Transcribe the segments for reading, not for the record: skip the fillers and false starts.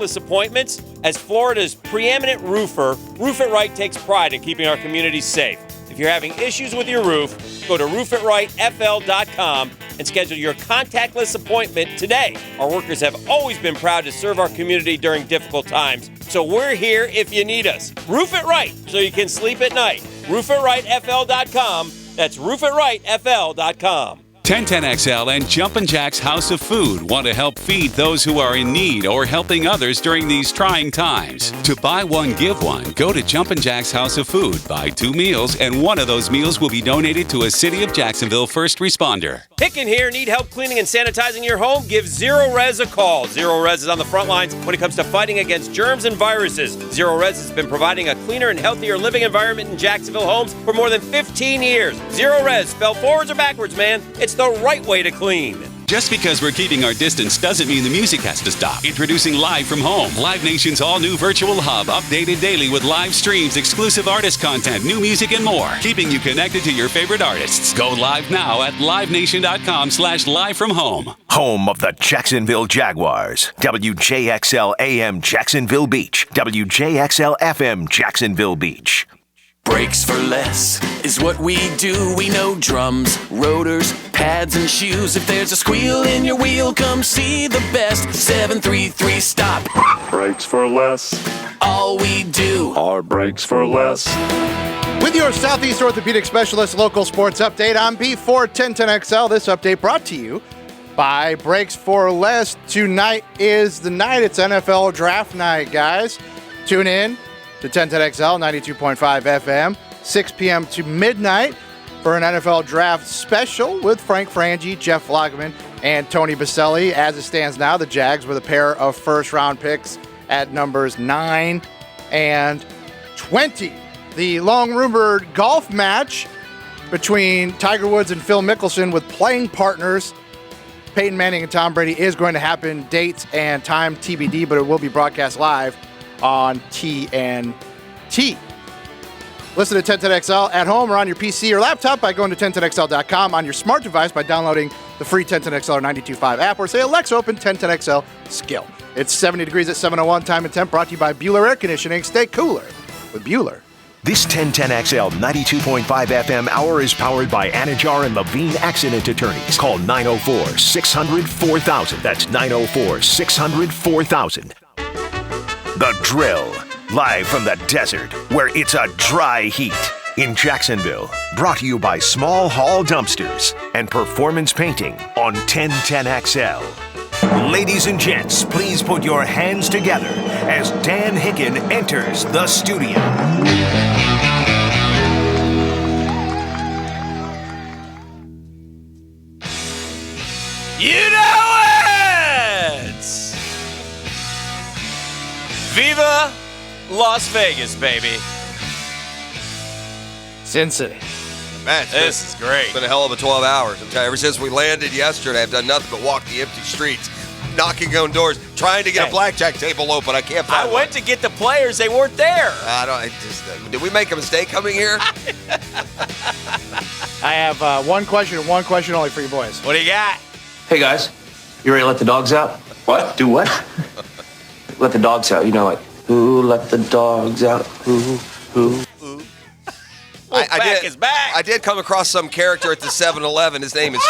contactless appointments. As Florida's preeminent roofer, Roof It Right takes pride in keeping our communities safe. If you're having issues with your roof, go to roofitRightFL.com and schedule your contactless appointment today. Our workers have always been proud to serve our community during difficult times, so we're here if you need us. Roof It Right so you can sleep at night. RoofItRightFL.com. That's RoofItRightFL.com. 1010XL and Jumpin' Jack's House of Food want to help feed those who are in need or helping others during these trying times. To buy one, give one, go to Jumpin' Jack's House of Food. Buy 2 meals, and one of those meals will be donated to a City of Jacksonville first responder. Hicken here. Need help cleaning and sanitizing your home? Give Zero Res a call. Zero Res is on the front lines when it comes to fighting against germs and viruses. Zero Res has been providing a cleaner and healthier living environment in Jacksonville homes for more than 15 years. Zero Res, spelled forwards or backwards, man. It's the right way to clean. Just because we're keeping our distance doesn't mean the music has to stop. Introducing Live from Home, Live Nation's all-new virtual hub, updated daily with live streams, exclusive artist content, new music, and more, keeping you connected to your favorite artists. Go live now at livenation.com/livefromhome. Home of the Jacksonville Jaguars. WJXL AM Jacksonville Beach. WJXL FM Jacksonville Beach. Brakes for less is what we do. We know drums, rotors, pads, and shoes. If there's a squeal in your wheel, come see the best. 733 Stop. Brakes for less. All we do Are brakes for less. With your Southeast Orthopedic Specialist local sports update, I'm B41010XL. This update brought to you by Brakes for Less. Tonight is the night. It's NFL Draft Night, guys. Tune in to 1010XL, 92.5 FM, 6 p.m. to midnight for an NFL Draft special with Frank Frangie, Jeff Lageman, and Tony Baselli. As it stands now, the Jags with a pair of first-round picks at numbers 9 and 20. The long-rumored golf match between Tiger Woods and Phil Mickelson with playing partners Peyton Manning and Tom Brady is going to happen. Dates and time TBD, but it will be broadcast live on TNT. Listen to 1010XL at home or on your PC or laptop by going to 1010XL.com, on your smart device by downloading the free 1010XL or 92.5 app, or say, Alexa, open 1010XL skill. It's 70 degrees at 7:01, time and temp, brought to you by Bueller Air Conditioning. Stay cooler with Bueller. This 1010XL 92.5 FM hour is powered by Anajar and Levine Accident Attorneys. Call 904-600-4000. That's 904-600-4000. The Drill, live from the desert, where it's a dry heat. In Jacksonville, brought to you by Small Hall Dumpsters and Performance Painting on 1010XL. Ladies and gents, please put your hands together as Dan Hicken enters the studio. You know it! Viva Las Vegas, baby. Sin City. Man, This is great. It's been a hell of a 12 hours. I'm telling you, ever since we landed yesterday, I've done nothing but walk the empty streets, knocking on doors, trying to get a blackjack table open. I can't find I went to get the players. They weren't there. Did we make a mistake coming here? I have one question and one question only for you boys. What do you got? Hey guys, you ready to let the dogs out? What? Do what? Let the dogs out. You know, like, who let the dogs out? Who? Is back. I did come across some character at the 7-Eleven. His name is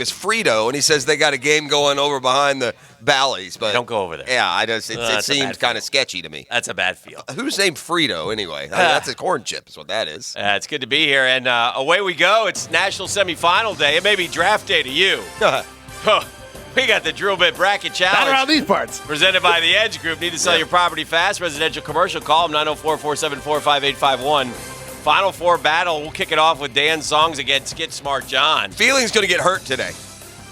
Frito, and he says they got a game going over behind the Bally's. But Don't go over there. Yeah, it seems kind of sketchy to me. That's a bad feel. Who's named Frito anyway? That's a corn chip, is what that is. It's good to be here, and away we go. It's National Semifinal Day. It may be draft day to you. We got the Drill Bit Bracket Challenge. Not around these parts. Presented by the Edge Group. Need to sell your property fast? Residential, commercial? Call them 904-474-5851. Final four battle. We'll kick it off with Dan's songs against Get Smart John. Feeling's going to get hurt today.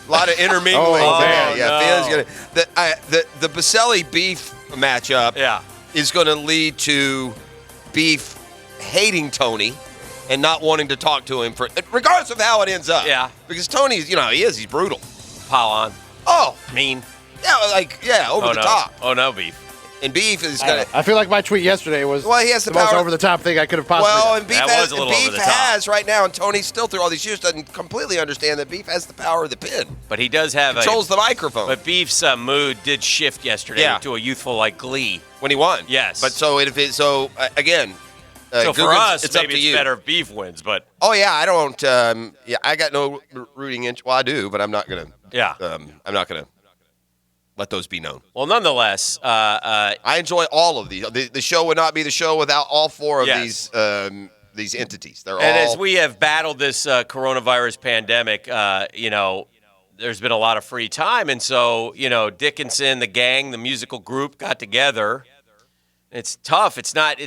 A lot of intermingling. Feeling's going to. The Baselli Beef matchup is going to lead to Beef hating Tony and not wanting to talk to him regardless of how it ends up. Yeah. Because Tony's, he's brutal. Pile on. Oh. Mean. Yeah, over the top. Oh, no, Beef. And Beef is going to. I feel like my tweet yesterday was he has the most power. over the top thing I could have possibly done. Well, and Beef, was a little over the top. has right now, and Tony still through all these years doesn't completely understand that Beef has the power of the pen. But he does have Controls the microphone. But Beef's mood did shift yesterday to a youthful glee when he won. Yes. But again. So for us, it's maybe up to it's you. better if Beef wins, but I don't. I got no rooting interest. Well, I do, but I'm not gonna. Yeah. I'm not gonna let those be known. Well, nonetheless, I enjoy all of these. The show would not be the show without all four of Yes. these entities. They're and all. as we have battled this coronavirus pandemic, there's been a lot of free time, and so Dickinson, the gang, the musical group got together. It's tough. It's not.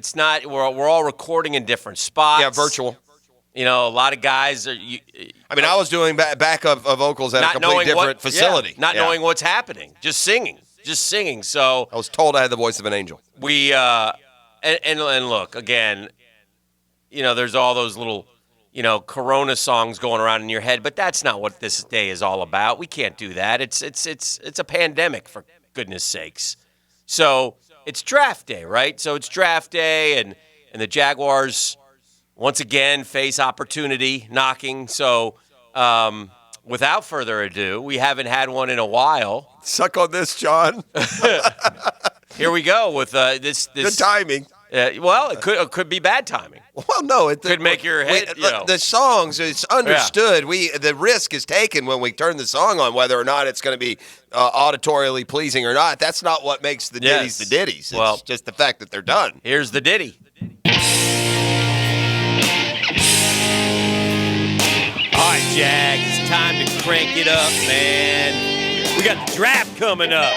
We're all recording in different spots. Yeah, virtual. A lot of guys are. I was doing backup vocals at a completely different facility. Not knowing what's happening, just singing. So I was told I had the voice of an angel. we and look again. There's all those little, Corona songs going around in your head, but that's not what this day is all about. We can't do that. It's a pandemic, for goodness sakes. So it's draft day, right? So it's draft day, and the Jaguars once again face opportunity knocking. So without further ado, we haven't had one in a while. Suck on this, John. Here we go with this. Good timing. It could be bad timing. Well, no, it Could make your head. The songs, it's understood. The risk is taken when we turn the song on, whether or not it's going to be auditorially pleasing or not. That's not what makes the ditties the ditties. It's just the fact that they're done. Here's the ditty. All right, Jags, it's time to crank it up, man. We got the draft coming up.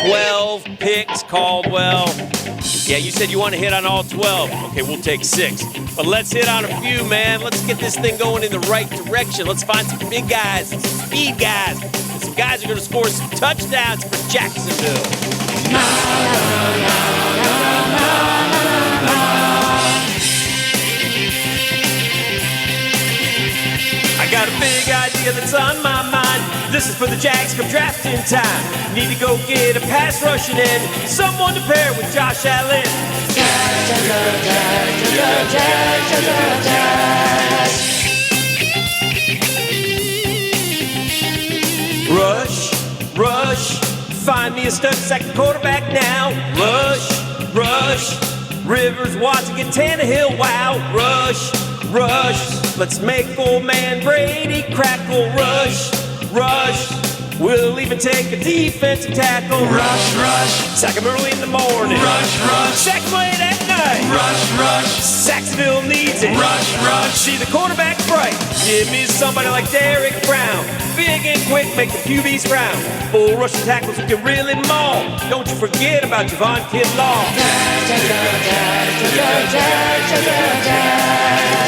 12 picks, Caldwell. Yeah, you said you want to hit on all 12. Okay, we'll take 6. But let's hit on a few, man. Let's get this thing going in the right direction. Let's find some big guys, some speed guys, and some guys who are going to score some touchdowns for Jacksonville. I got a big idea that's on my mind. This is for the Jags come drafting time. Need to go get a pass rushing in, someone to pair with Josh Allen. Rush, find me a stud second quarterback now. Rush, Rivers, Watson, get Tannehill, wow. Rush, let's make old man Brady crackle. Rush, we'll even take a defensive tackle. Rush, sack him early in the morning. Rush, sack him late at night. Rush, Saxonville needs it. Rush, see the quarterback bright. Give me somebody like Derek Brown. Big and quick, make the QBs frown. Full rushing tackles who can really maul. Don't you forget about Javon Kinlaw.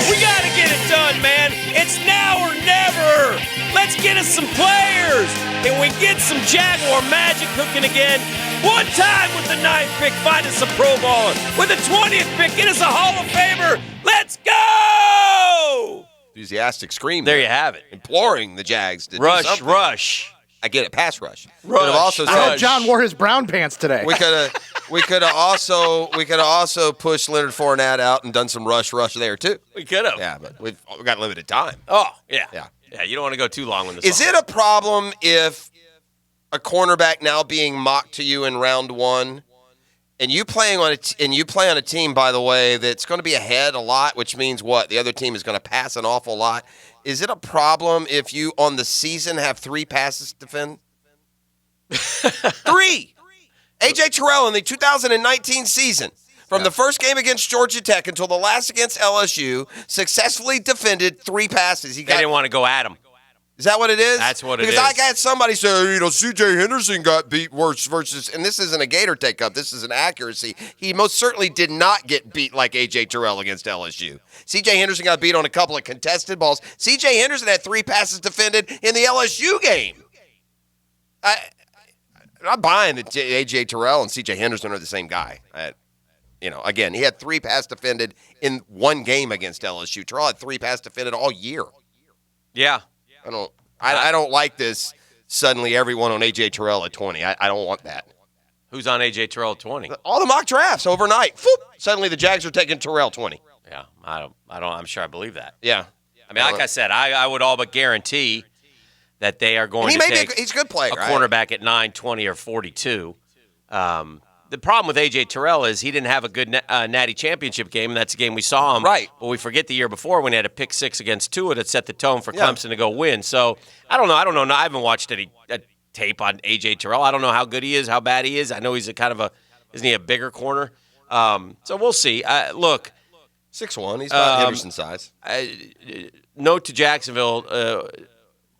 We gotta get it done, man. It's now or never. Let's get us some players. Can we get some Jaguar magic cooking again? One time with the 9th pick, find us a Pro Bowler. With the 20th pick, get us a Hall of Famer. Let's go! Enthusiastic scream. There you have it. Imploring the Jags to do something. Rush. I get it. Pass rush. Rush. Could have also I said, hope John wore his brown pants today. we could have also pushed Leonard Fournette out and done some rush there too. We could have. Yeah, but we've got limited time. Oh, yeah. Yeah. Yeah, you don't want to go too long with this. Is it a problem if a cornerback now being mocked to you in round 1, and you play on a team, by the way, that's going to be ahead a lot, which means what? The other team is going to pass an awful lot. Is it a problem if you on the season have 3 passes to defend? 3. A.J. Terrell in the 2019 season, from the first game against Georgia Tech until the last against LSU, successfully defended 3 passes. They didn't want to go at him. Is that what it is? That's what it because is. I had somebody say, C.J. Henderson got beat worse versus, and this isn't a Gator take-up, this is an accuracy. He most certainly did not get beat like A.J. Terrell against LSU. C.J. Henderson got beat on a couple of contested balls. C.J. Henderson had 3 passes defended in the LSU game. I'm not buying that A.J. Terrell and C.J. Henderson are the same guy. Again, he had 3 passes defended in 1 game against LSU. Terrell had 3 passes defended all year. Yeah. I don't like this. Suddenly, everyone on A.J. Terrell at 20. I don't want that. Who's on A.J. Terrell at 20? All the mock drafts overnight. Whoop, suddenly the Jags are taking Terrell 20. Yeah, I'm sure I believe that. Yeah. I mean, like I said, I would all but guarantee that they are going to take he's a good player, a cornerback at 9, 20, or 42. The problem with A.J. Terrell is he didn't have a good Natty Championship game, and that's the game we saw him. Right. But we forget the year before when he had a pick 6 against Tua that set the tone for Clemson to go win. So, I don't know. I haven't watched any tape on A.J. Terrell. I don't know how good he is, how bad he is. I know he's isn't he a bigger corner? So we'll see. Look. 6'1", he's about Henderson size. Note to Jacksonville,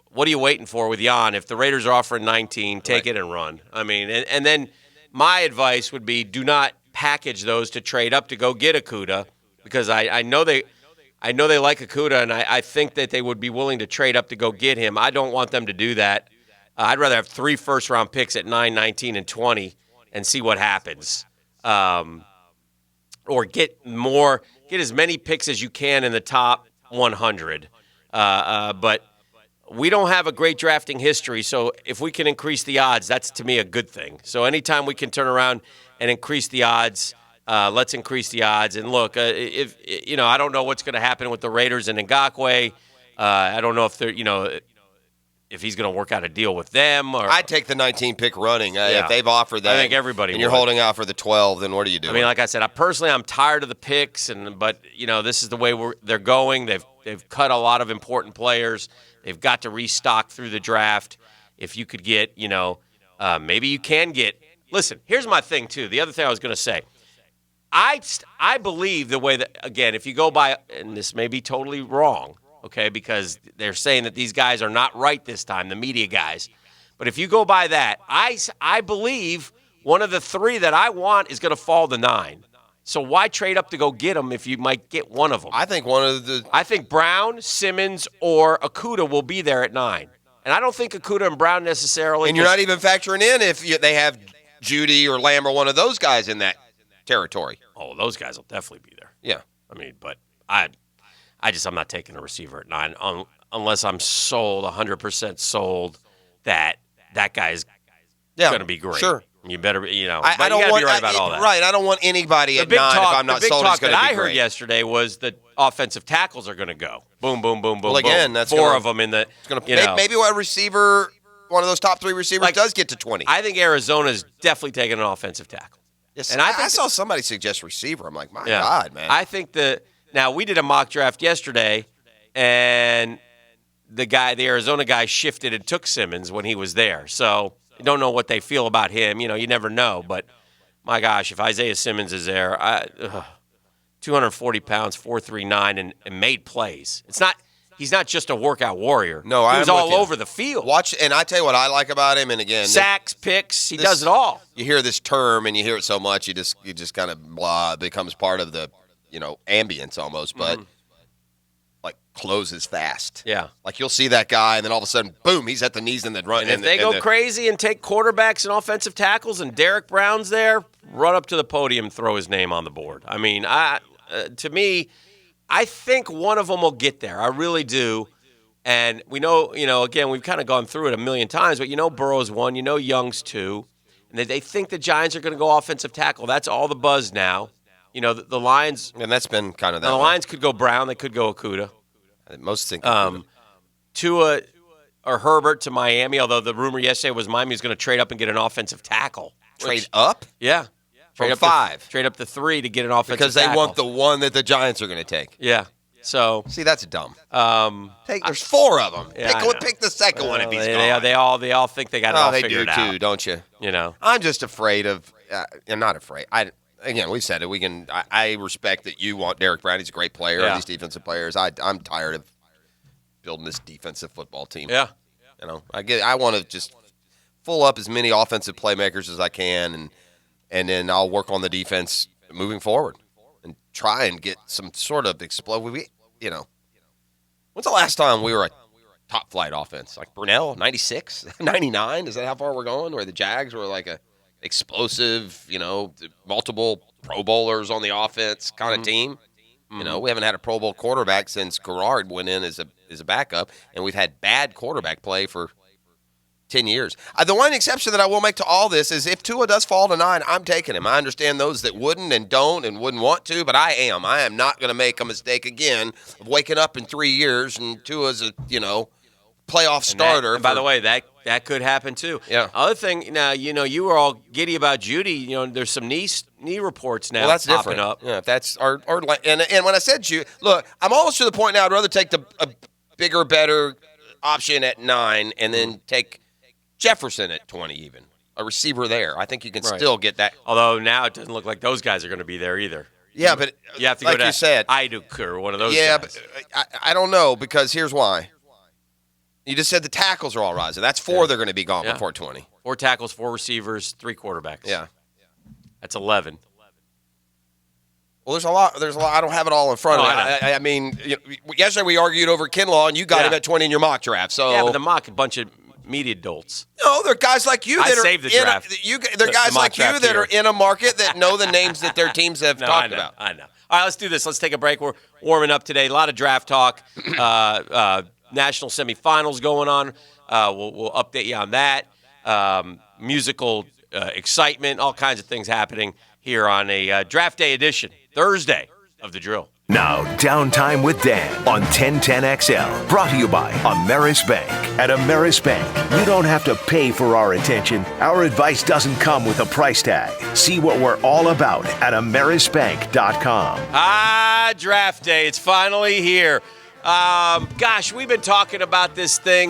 what are you waiting for with Jan? If the Raiders are offering 19, take it and run. I mean, and then my advice would be do not package those to trade up to go get Okudah, because I know they like Okudah, and I think that they would be willing to trade up to go get him. I don't want them to do that. I'd rather have 3 first-round picks at 9, 19, and 20 and see what happens. Or get as many picks as you can in the top 100. But we don't have a great drafting history, so if we can increase the odds, that's, to me, a good thing. So anytime we can turn around and increase the odds, let's increase the odds. And look, if I don't know what's going to happen with the Raiders and Ngakoue. I don't know if they're, if he's going to work out a deal with them. Or I'd take the 19 pick running. If they've offered that, I think everybody and would. you're holding out for the 12, then what are you doing? I mean, like I said, I'm tired of the picks, but this is the way they're going. They've cut a lot of important players. They've got to restock through the draft. If you could get, maybe you can get. Listen, here's my thing too. The other thing I was going to say, I believe the way that, again, if you go by, and this may be totally wrong, okay, because they're saying that these guys are not right this time, the media guys. But if you go by that, I believe one of the 3 that I want is going to fall to 9. So why trade up to go get them if you might get one of them? I think I think Brown, Simmons, or Okudah will be there at 9. And I don't think Okudah and Brown necessarily. And you're not even factoring in if they have Judy or Lamb or one of those guys in that territory. Oh, those guys will definitely be there. Yeah. I mean, but I'm not taking a receiver at 9 unless I'm sold, 100% sold that guy's going to be great. Sure. You better, I you don't got to want be right about all that. Right. I don't want anybody at 9 if I'm not sold. The It's big going talk to that be I great. heard yesterday was that offensive tackles are going to go. Boom, boom, boom, boom. Well, again, boom. that's 4 of them in the. Maybe a receiver, one of those top 3 receivers, does get to 20. I think Arizona's definitely taking an offensive tackle. Yes, and I saw somebody suggest receiver. I'm like, my God, man. I think now we did a mock draft yesterday, and the Arizona guy shifted and took Simmons when he was there. So I don't know what they feel about him. You never know. But my gosh, if Isaiah Simmons is there, 240 pounds, 4.39, and made plays. He's not just a workout warrior. No, he was all over the field. And I tell you what I like about him. And again, sacks, picks, he does it all. You hear this term and you hear it so much, you just kind of blah. It becomes part of the ambience almost. But like closes fast. Yeah, like you'll see that guy, and then all of a sudden, boom, he's at the knees and the run. And if they go crazy and take quarterbacks and offensive tackles, and Derek Brown's there, run up to the podium, and throw his name on the board. I mean, to me, I think one of them will get there. I really do. And we know, again, we've kind of gone through it a million times, but Burrow's 1, Young's 2. And they think the Giants are going to go offensive tackle. That's all the buzz now. The Lions. And that's been kind of that. The Lions could go Brown. They could go Okudah. Most think Tua or Herbert to Miami, although the rumor yesterday was Miami was going to trade up and get an offensive tackle. Trade up? Yeah. Trade up 5. Trade up to 3 to get an offensive because they tackle. want the one that the Giants are going to take. Yeah. So see, that's dumb. There's 4 of them. Yeah, pick the second one if he's gone. They all think they got it all figured out. They do too, don't you? I'm just afraid of. I'm not afraid. Again, we said it. I respect that you want Derek Brown. He's a great player. These defensive players. I'm tired of building this defensive football team. Yeah. I want to just full up as many offensive playmakers as I can, and then I'll work on the defense moving forward and try and get some sort of explode. When's the last time we were a top flight offense? Like Brunell, 96, 99? Is that how far we're going? Where the Jags were like a explosive, multiple Pro Bowlers on the offense kind of team. We haven't had a Pro Bowl quarterback since Garrard went in as a backup, and we've had bad quarterback play for 10 years. The one exception that I will make to all this is if Tua does fall to 9, I'm taking him. I understand those that wouldn't and don't and wouldn't want to, but I am. I am not going to make a mistake again of waking up in 3 years and Tua's a, playoff starter. And by the way, that could happen too. Yeah. Other thing, now, you were all giddy about Judy. There's some knee reports now that's popping different. up. Yeah, if that's and when I said Judy, look, I'm almost to the point now I'd rather take a bigger, better option at 9 and then take Jefferson at 20 even. A receiver there. I think you can still get that. Although now it doesn't look like those guys are going to be there either. Yeah, but you have to like go to you said, Iduk or one of those yeah, guys. but I don't know because here's why. You just said the tackles are all rising. That's 4 they're going to be gone before 20. 4 tackles, 4 receivers, 3 quarterbacks. Yeah. That's 11. Well, there's a lot. I don't have it all in front of me. I mean, yesterday we argued over Kinlaw, and you got him at 20 in your mock draft. So yeah, but the mock, a bunch of media dolts. No, there are guys like you that saved the draft. There are guys like you that are in a market that know the names that their teams have talked about. I know. All right, let's do this. Let's take a break. We're warming up today. A lot of draft talk. National semifinals going on. We'll update you on that. Musical excitement, all kinds of things happening here on a draft day edition, Thursday of The Drill. Now, Downtime with Dan on 1010XL. Brought to you by Ameris Bank. At Ameris Bank, you don't have to pay for our attention. Our advice doesn't come with a price tag. See what we're all about at amerisbank.com. Draft day. It's finally here. Gosh, we've been talking about this thing